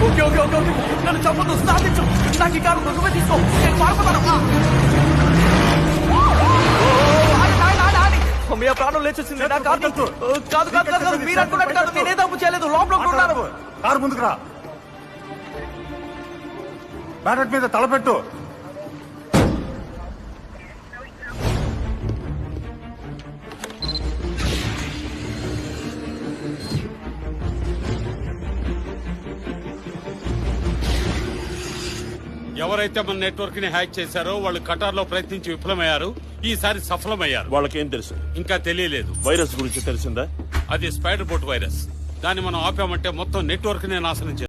Okay okay okay okay నన్ను చంపదు స్థాపించు. నాకు ఈ కారు నువ్వే తీసుకో, నేను పారిపోతాను. మీ ప్రాణం లేచొచ్చింది. నా కాదు కాదు కాదు కాదు, మీరు అనుకున్నట్టు కాదు, నేనే తప్పు చేయలేదు. లోపల ఉన్నారు. కారు ముందుకు రా, బ్యానెట్ మీద తలపెట్టు. ఎవరైతే మన నెట్వర్క్ ని హ్యాక్ చేశారో వాళ్ళు కటార్ లో ప్రయత్నించి విఫలమయ్యారు. ఈసారి సఫలమయ్యారు. వాళ్ళకేం తెలుసు? ఇంకా తెలియలేదు. వైరస్ గురించి తెలిసిందా? అది స్పైడర్ బోట్ వైరస్. దాన్ని మనం ఆపామంటే మొత్తం నెట్వర్క్ నే నాశనం చేస్తాం.